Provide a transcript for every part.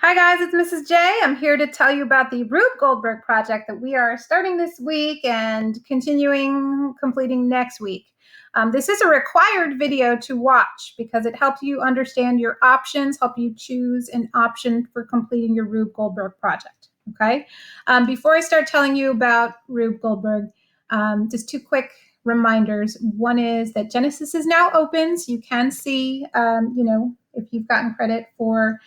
Hi guys, it's Mrs. J. I'm here to tell you about the Rube Goldberg project that we are starting this week and completing next week. This is a required video to watch because it helps you understand your options, help you choose an option for completing your Rube Goldberg project. Okay. Before I start telling you about Rube Goldberg, just two quick reminders. One is that Genesis is now open, so you can see, if you've gotten credit for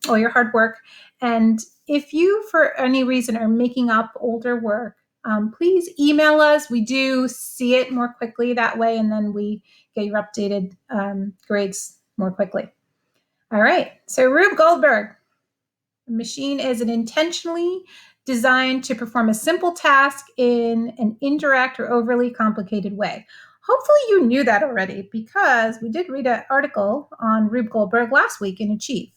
all your hard work. And if you, for any reason, are making up older work, please email us. We do see it more quickly that way, and then we get your updated grades more quickly. All right, so Rube Goldberg. The machine is an intentionally designed to perform a simple task in an indirect or overly complicated way. Hopefully you knew that already because we did read an article on Rube Goldberg last week in Achieve.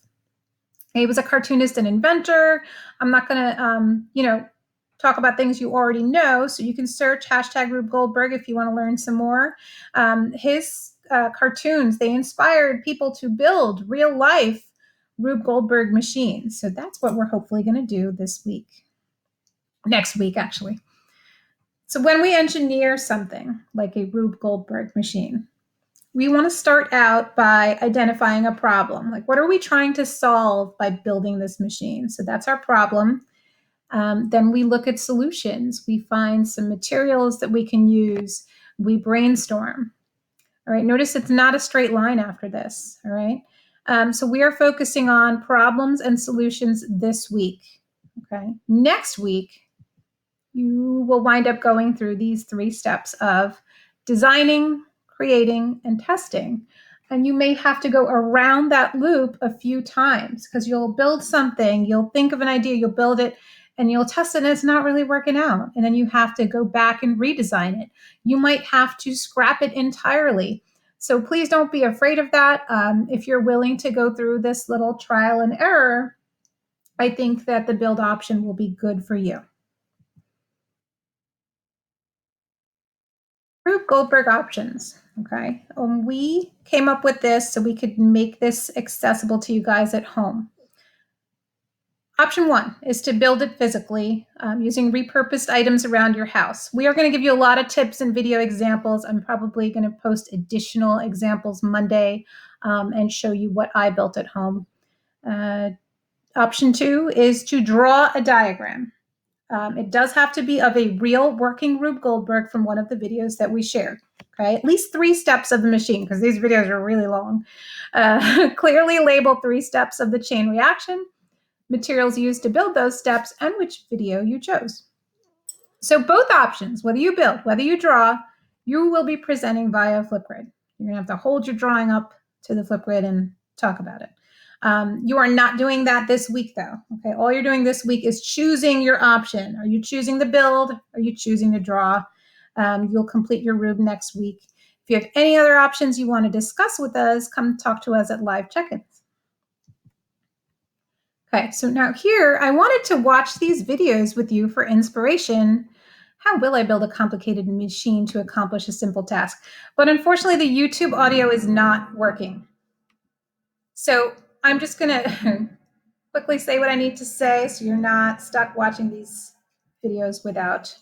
He was a cartoonist and inventor. I'm not going to, talk about things you already know. So you can search hashtag Rube Goldberg if you want to learn some more. His cartoons, they inspired people to build real life Rube Goldberg machines. So that's what we're hopefully going to do next week, actually. So when we engineer something like a Rube Goldberg machine, we want to start out by identifying a problem. Like, what are we trying to solve by building this machine? So that's our problem. Then we look at solutions. We find some materials that we can use. We brainstorm. All right, notice it's not a straight line after this. All right. So we are focusing on problems and solutions this week. Okay. Next week, you will wind up going through these 3 steps of designing, creating, and testing. And you may have to go around that loop a few times because you'll build something, you'll think of an idea, you'll build it, and you'll test it and it's not really working out. And then you have to go back and redesign it. You might have to scrap it entirely. So please don't be afraid of that. If you're willing to go through this little trial and error, I think that the build option will be good for you. Rube Goldberg options. Okay. We came up with this so we could make this accessible to you guys at home. Option 1 is to build it physically using repurposed items around your house. We are going to give you a lot of tips and video examples. I'm probably going to post additional examples Monday and show you what I built at home. Option 2 is to draw a diagram. It does have to be of a real working Rube Goldberg from one of the videos that we shared. Okay, at least 3 steps of the machine because these videos are really long. Clearly label 3 steps of the chain reaction, materials used to build those steps, and which video you chose. So both options, whether you build, whether you draw, you will be presenting via Flipgrid. You're going to have to hold your drawing up to the Flipgrid and talk about it. You are not doing that this week, though. Okay, all you're doing this week is choosing your option. Are you choosing the build? Are you choosing to draw? You'll complete your Rube next week. If you have any other options you want to discuss with us, come talk to us at live check-ins. Okay, so now here, I wanted to watch these videos with you for inspiration. How will I build a complicated machine to accomplish a simple task? But unfortunately, the YouTube audio is not working. So I'm just going to quickly say what I need to say so you're not stuck watching these videos without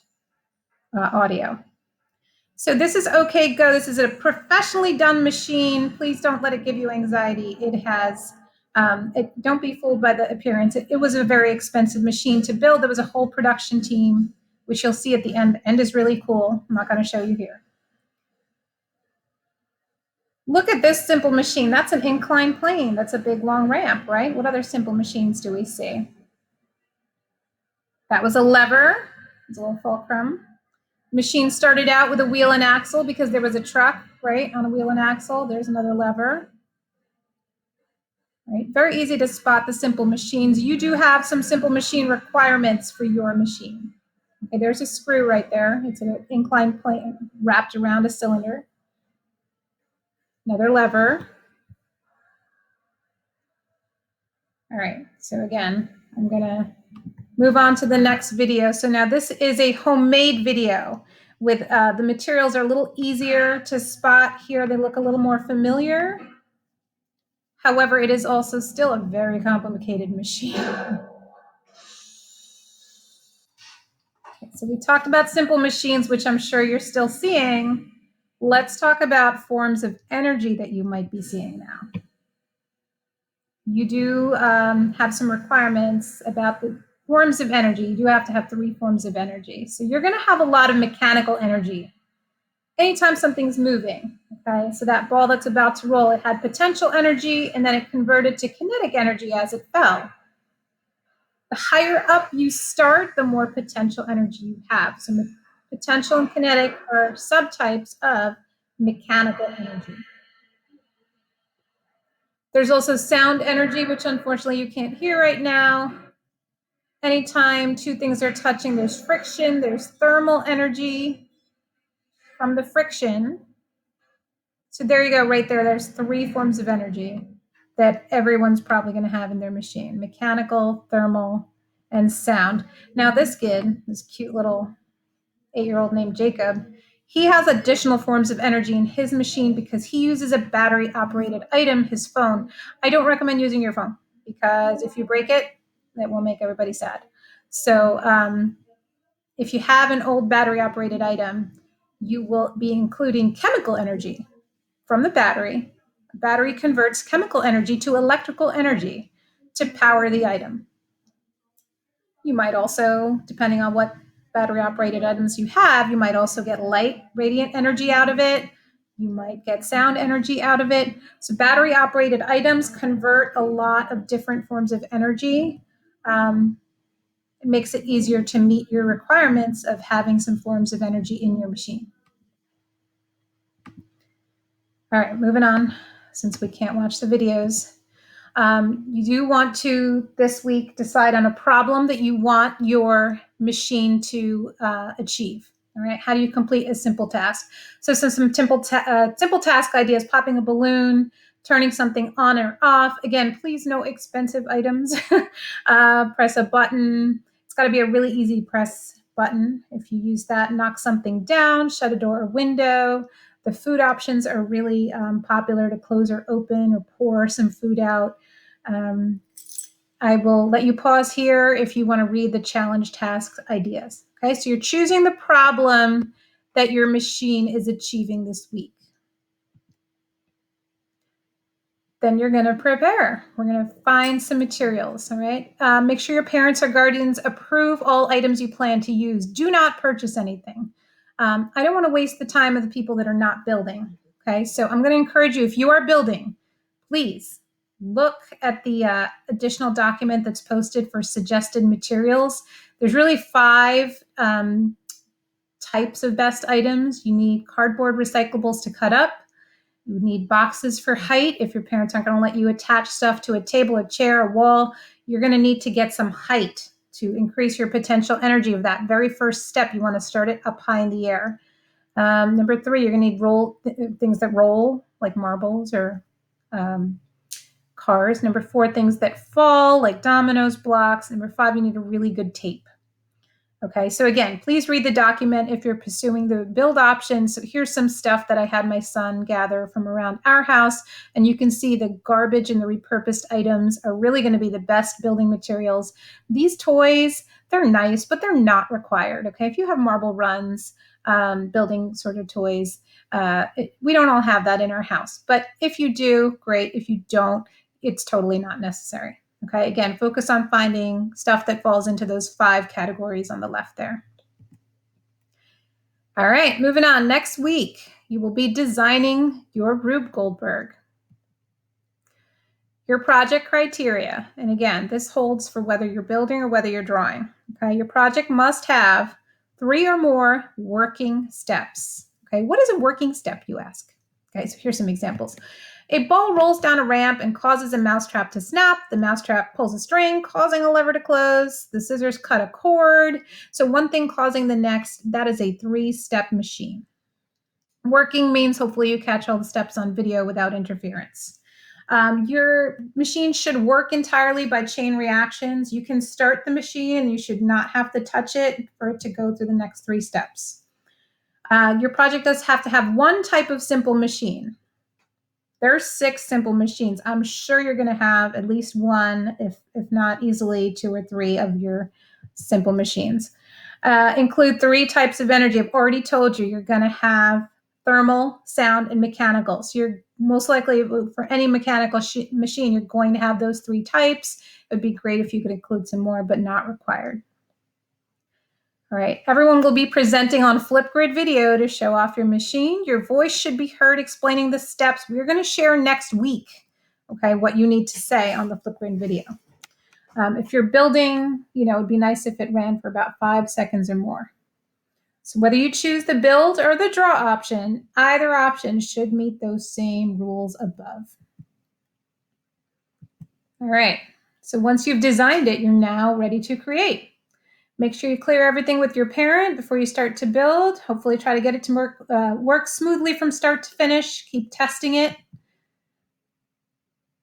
audio. So this is OK Go. This is a professionally done machine. Please don't let it give you anxiety. It has, don't be fooled by the appearance. It was a very expensive machine to build. There was a whole production team, which you'll see at the end. The end is really cool. I'm not going to show you here. Look at this simple machine. That's an inclined plane. That's a big, long ramp, right? What other simple machines do we see? That was a lever. It's a little fulcrum. Machine started out with a wheel and axle because there was a truck, right, on a wheel and axle. There's another lever. Right? Very easy to spot the simple machines. You do have some simple machine requirements for your machine. Okay, there's a screw right there. It's an inclined plane wrapped around a cylinder. Another lever. All right, so again, I'm going to move on to the next video. So now this is a homemade video with the materials are a little easier to spot here. They look a little more familiar. However, it is also still a very complicated machine. So we talked about simple machines, which I'm sure you're still seeing. Let's talk about forms of energy that you might be seeing now. You do have some requirements about the forms of energy. You do have to have 3 forms of energy. So you're going to have a lot of mechanical energy anytime something's moving. Okay, so that ball that's about to roll, it had potential energy and then it converted to kinetic energy as it fell. The higher up you start, the more potential energy you have. So potential and kinetic are subtypes of mechanical energy. There's also sound energy, which unfortunately you can't hear right now. Anytime 2 things are touching, there's friction, there's thermal energy from the friction. So there you go, right there. There's 3 forms of energy that everyone's probably going to have in their machine: mechanical, thermal, and sound. Now this kid, this cute little 8-year-old named Jacob, he has additional forms of energy in his machine because he uses a battery operated item, his phone. I don't recommend using your phone because if you break it, it will make everybody sad. So if you have an old battery operated item, you will be including chemical energy from the battery. The battery converts chemical energy to electrical energy to power the item. You might also, depending on what battery operated items you have, you might also get light radiant energy out of it. You might get sound energy out of it. So battery operated items convert a lot of different forms of energy. It makes it easier to meet your requirements of having some forms of energy in your machine. All right, moving on, since we can't watch the videos. You do want to, this week, decide on a problem that you want your machine to achieve. All right, how do you complete a simple task? So some simple task ideas: popping a balloon, turning something on or off. Again, please no expensive items. Press a button. It's got to be a really easy press button. If you use that, knock something down, shut a door or window. The food options are really popular, to close or open or pour some food out. I will let you pause here if you want to read the challenge tasks ideas. Okay, so you're choosing the problem that your machine is achieving this week. Then you're going to prepare. We're going to find some materials, all right? Make sure your parents or guardians approve all items you plan to use. Do not purchase anything. I don't want to waste the time of the people that are not building, okay? So I'm going to encourage you, if you are building, please look at the additional document that's posted for suggested materials. There's really 5 types of best items. You need cardboard recyclables to cut up. You would need boxes for height. If your parents aren't going to let you attach stuff to a table, a chair, a wall, you're going to need to get some height to increase your potential energy of that very first step. You want to start it up high in the air. Number 3, you're going to need things that roll, like marbles or cars. Number 4, things that fall, like dominoes, blocks. Number 5, you need a really good tape. Okay, so again, please read the document if you're pursuing the build options. So here's some stuff that I had my son gather from around our house, and you can see the garbage and the repurposed items are really going to be the best building materials. These toys, they're nice, but they're not required. Okay, if you have marble runs, building sort of toys, we don't all have that in our house. But if you do, great. If you don't, it's totally not necessary. Okay, again, focus on finding stuff that falls into those 5 categories on the left there. All right, moving on. Next week, you will be designing your Rube Goldberg. Your project criteria, and again, this holds for whether you're building or whether you're drawing. Okay, your project must have 3 or more working steps. Okay, what is a working step, you ask? Okay, so here's some examples. A ball rolls down a ramp and causes a mousetrap to snap. The mousetrap pulls a string, causing a lever to close. The scissors cut a cord. So one thing causing the next. That is a 3-step machine. Working means hopefully you catch all the steps on video without interference. Your machine should work entirely by chain reactions. You can start the machine and you should not have to touch it for it to go through the next 3 steps. Your project does have to have one type of simple machine. There are 6 simple machines. I'm sure you're going to have at least one, if not easily 2 or 3 of your simple machines. Include 3 types of energy. I've already told you you're going to have thermal, sound, and mechanical. So you're most likely, for any mechanical machine, you're going to have those 3 types. It would be great if you could include some more, but not required. All right, everyone will be presenting on Flipgrid video to show off your machine. Your voice should be heard explaining the steps we're going to share next week, okay, what you need to say on the Flipgrid video. If you're building, it would be nice if it ran for about 5 seconds or more. So whether you choose the build or the draw option, either option should meet those same rules above. All right, so once you've designed it, you're now ready to create. Make sure you clear everything with your parent before you start to build. Hopefully try to get it to work smoothly from start to finish. Keep testing it.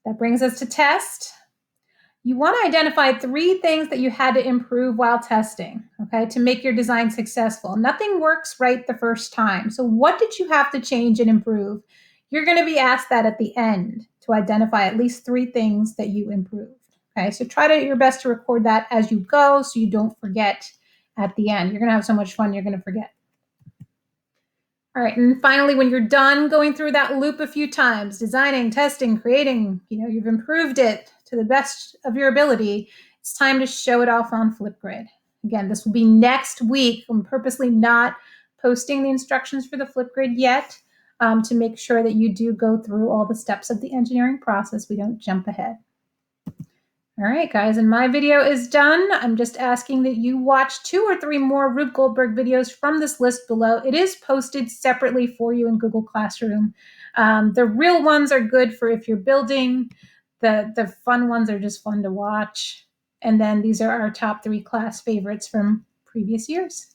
That brings us to test. You want to identify 3 things that you had to improve while testing, okay, to make your design successful. Nothing works right the first time. So what did you have to change and improve? You're going to be asked that at the end to identify at least 3 things that you improved. Okay, so try your best to record that as you go so you don't forget at the end. You're going to have so much fun, you're going to forget. All right, and finally, when you're done going through that loop a few times, designing, testing, creating, you've improved it to the best of your ability, it's time to show it off on Flipgrid. Again, this will be next week. I'm purposely not posting the instructions for the Flipgrid yet to make sure that you do go through all the steps of the engineering process. We don't jump ahead. All right, guys, and my video is done. I'm just asking that you watch 2 or 3 more Rube Goldberg videos from this list below. It is posted separately for you in Google Classroom. The real ones are good for if you're building. The fun ones are just fun to watch. And then these are our top 3 class favorites from previous years.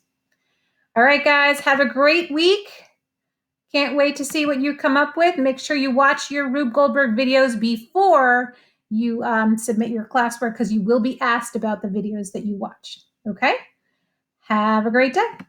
All right, guys, have a great week. Can't wait to see what you come up with. Make sure you watch your Rube Goldberg videos before you submit your classwork, because you will be asked about the videos that you watched. Okay? Have a great day.